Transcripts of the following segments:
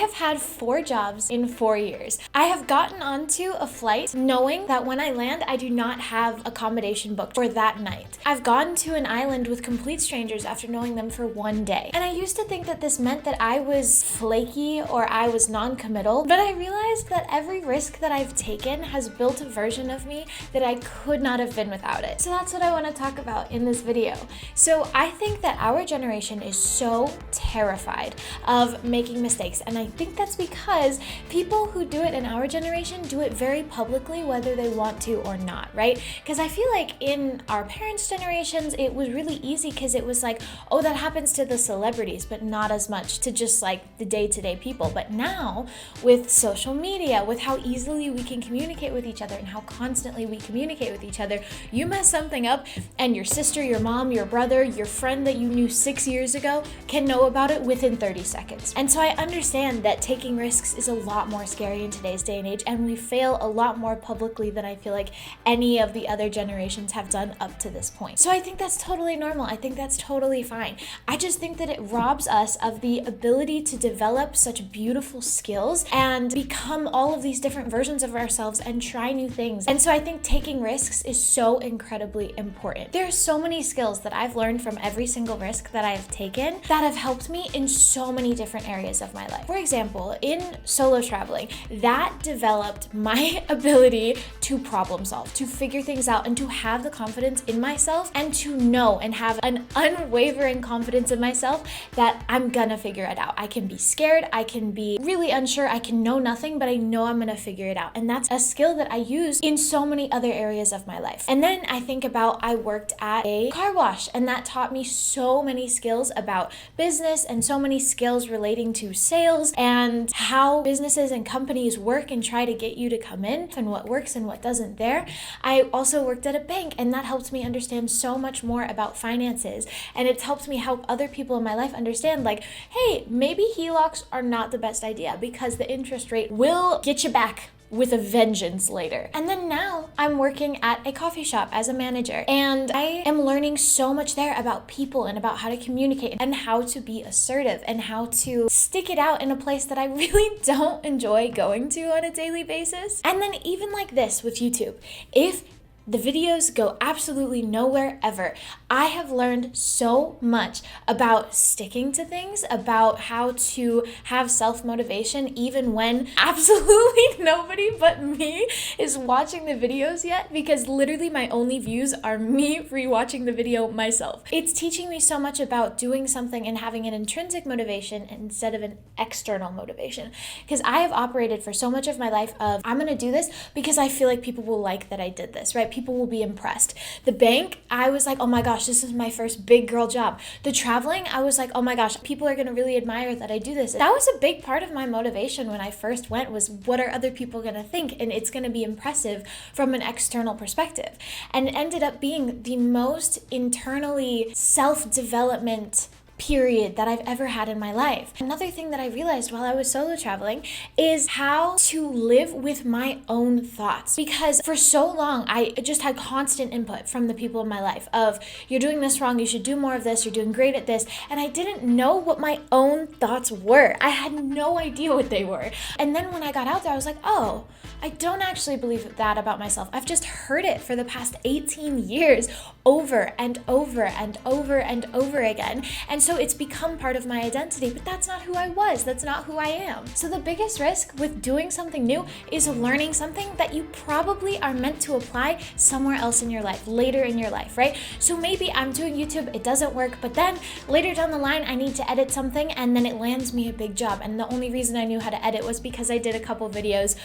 have had 4 jobs in 4 years. I have gotten onto a flight knowing that when I land, I do not have accommodation booked for that night. I've gone to an island with complete strangers after knowing them for 1 day. And I used to think that this meant that I was flaky or I was non-committal, but I realized that every risk that I've taken has built a version of me that I could not have been without it. So that's what I want to talk about in this video. So I think that our generation is so terrified of making mistakes, and I think that's because people who do it in our generation do it very publicly, whether they want to or not, right? Because I feel like in our parents' generations, it was really easy because it was like, oh, that happens to the celebrities, but not as much to just like the day-to-day people. But now with social media, with how easily we can communicate with each other and how constantly we communicate with each other, you mess something up and your sister, your mom, your brother, your friend that you knew 6 years ago can know about it within 30 seconds. And so I understand that taking risks is a lot more scary in today's day and age, and we fail a lot more publicly than I feel like any of the other generations have done up to this point. So I think that's totally normal. I think that's totally fine. I just think that it robs us of the ability to develop such beautiful skills and become all of these different versions of ourselves and try new things. And so I think taking risks is so incredibly important. There are so many skills that I've learned from every single risk that I have taken that have helped me in so many different areas of my life. For example, in solo traveling, that developed my ability to problem solve, to figure things out, and to have the confidence in myself and to know and have an unwavering confidence in myself that I'm gonna figure it out. I can be scared, I can be really unsure, I can know nothing, but I know I'm gonna figure it out. And that's a skill that I use in so many other areas of my life. And then I think about, I worked at a car wash, and that taught me so many skills about business and so many skills relating to sales and how businesses and companies work and try to get you to come in and what works and what doesn't there. I also worked at a bank, and that helped me understand so much more about finances, and it's helped me help other people in my life understand, like, hey, maybe HELOCs are not the best idea because the interest rate will get you back with a vengeance later. And then now I'm working at a coffee shop as a manager, and I am learning so much there about people and about how to communicate and how to be assertive and how to stick it out in a place that I really don't enjoy going to on a daily basis. And then even like this with YouTube, if the videos go absolutely nowhere ever, I have learned so much about sticking to things, about how to have self-motivation even when absolutely nobody but me is watching the videos yet, because literally my only views are me rewatching the video myself. It's teaching me so much about doing something and having an intrinsic motivation instead of an external motivation, because I have operated for so much of my life of, I'm gonna do this because I feel like people will like that I did this, right? People will be impressed. The bank, I was like, oh my gosh, this is my first big girl job. The traveling, I was like, oh my gosh, people are gonna really admire that I do this. That was a big part of my motivation when I first went, was what are other people gonna think? And it's gonna be impressive from an external perspective. And it ended up being the most internally self-development period that I've ever had in my life. Another thing that I realized while I was solo traveling is how to live with my own thoughts, because for so long I just had constant input from the people in my life of, you're doing this wrong, you should do more of this, you're doing great at this, and I didn't know what my own thoughts were. I had no idea what they were. And then when I got out there, I was like, oh, I don't actually believe that about myself. I've just heard it for the past 18 years over and over and over and over again. And so it's become part of my identity, but that's not who I was. That's not who I am. So the biggest risk with doing something new is learning something that you probably are meant to apply somewhere else in your life, later in your life, right? So maybe I'm doing YouTube, it doesn't work, but then later down the line, I need to edit something and then it lands me a big job. And the only reason I knew how to edit was because I did a couple videos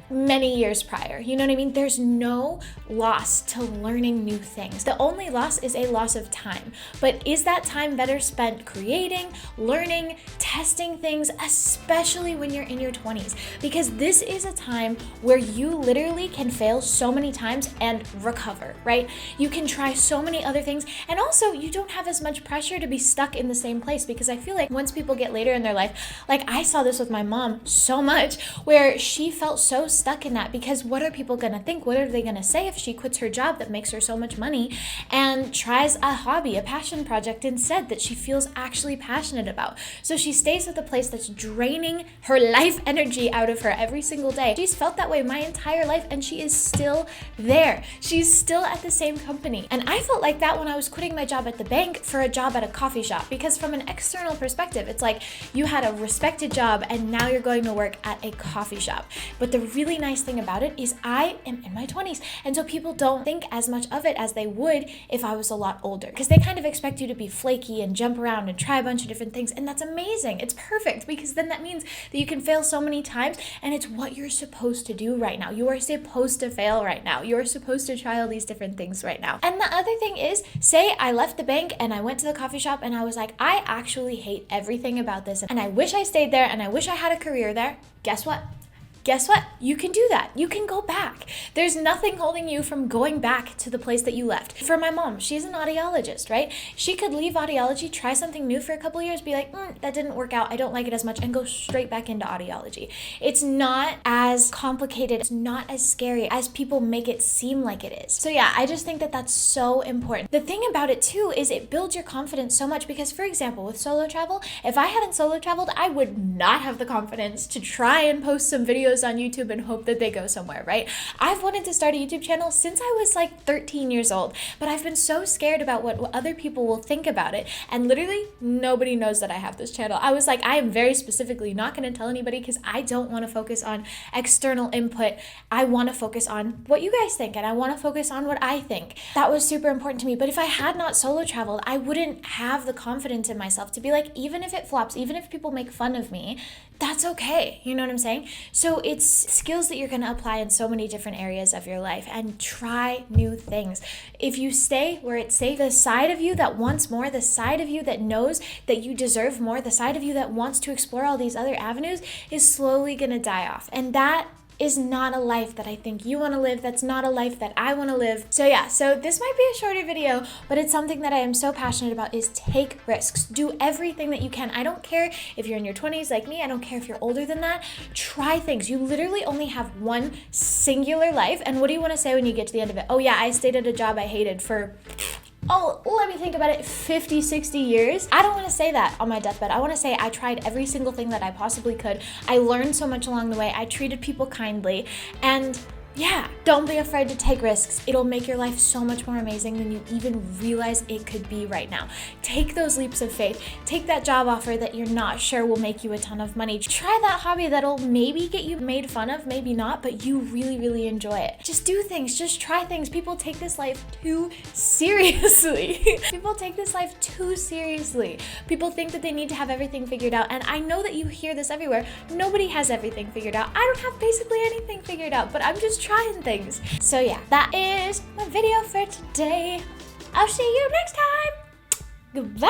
many years prior. You know what I mean? There's no loss to learning new things. The only loss is a loss of time. But is that time better spent creating, learning, testing things, especially when you're in your 20s? Because this is a time where you literally can fail so many times and recover, right? You can try so many other things, and also you don't have as much pressure to be stuck in the same place, because I feel like once people get later in their life, like I saw this with my mom so much, where she felt so stuck in that, because what are people gonna think? What are they gonna say if she quits her job that makes her so much money and tries a hobby, a passion project instead that she feels feels actually passionate about. So she stays with a place that's draining her life energy out of her every single day. She's felt that way my entire life, and she is still there. She's still at the same company. And I felt like that when I was quitting my job at the bank for a job at a coffee shop, because from an external perspective, it's like you had a respected job and now you're going to work at a coffee shop. But the really nice thing about it is I am in my 20s, and so people don't think as much of it as they would if I was a lot older, because they kind of expect you to be flaky and jump around and try a bunch of different things, and that's amazing. It's perfect, because then that means that you can fail so many times, and it's what you're supposed to do right now. You are supposed to fail right now. You're supposed to try all these different things right now. And the other thing is, say I left the bank and I went to the coffee shop and I was like, I actually hate everything about this and I wish I stayed there and I wish I had a career there. Guess what? Guess what? You can do that. You can go back. There's nothing holding you from going back to the place that you left. For my mom, she's an audiologist, right? She could leave audiology, try something new for a couple years, be like, that didn't work out, I don't like it as much, and go straight back into audiology. It's not as complicated, it's not as scary as people make it seem like it is. So yeah, I just think that that's so important. The thing about it too is it builds your confidence so much, because for example, with solo travel, if I hadn't solo traveled, I would not have the confidence to try and post some videos on YouTube and hope that they go somewhere, right? I've wanted to start a YouTube channel since I was like 13 years old, but I've been so scared about what other people will think about it, and literally nobody knows that I have this channel. I was like, I am very specifically not going to tell anybody because I don't want to focus on external input. I want to focus on what you guys think, and I want to focus on what I think. That was super important to me. But if I had not solo traveled, I wouldn't have the confidence in myself to be like, even if it flops, even if people make fun of me, that's okay. You know what I'm saying? So it's skills that you're going to apply in so many different areas of your life, and try new things. If you stay where it's safe, the side of you that wants more, the side of you that knows that you deserve more, the side of you that wants to explore all these other avenues is slowly going to die off. And that is not a life that I think you want to live. That's not a life that I want to live. So yeah, so this might be a shorter video, but it's something that I am so passionate about, is take risks. Do everything that you can. I don't care if you're in your 20s like me. I don't care if you're older than that. Try things. You literally only have one singular life. And what do you want to say when you get to the end of it? Oh yeah, I stayed at a job I hated for, oh, let me think about it, 50, 60 years. I don't want to say that on my deathbed. I want to say I tried every single thing that I possibly could. I learned so much along the way. I treated people kindly, and yeah, don't be afraid to take risks. It'll make your life so much more amazing than you even realize it could be right now. Take those leaps of faith. Take that job offer that you're not sure will make you a ton of money. Try that hobby that'll maybe get you made fun of, maybe not, but you really, really enjoy it. Just do things. Just try things. People take this life too seriously. People take this life too seriously. People think that they need to have everything figured out, and I know that you hear this everywhere. Nobody has everything figured out. I don't have basically anything figured out, but I'm just trying things. So yeah, that is my video for today. I'll see you next time. Goodbye.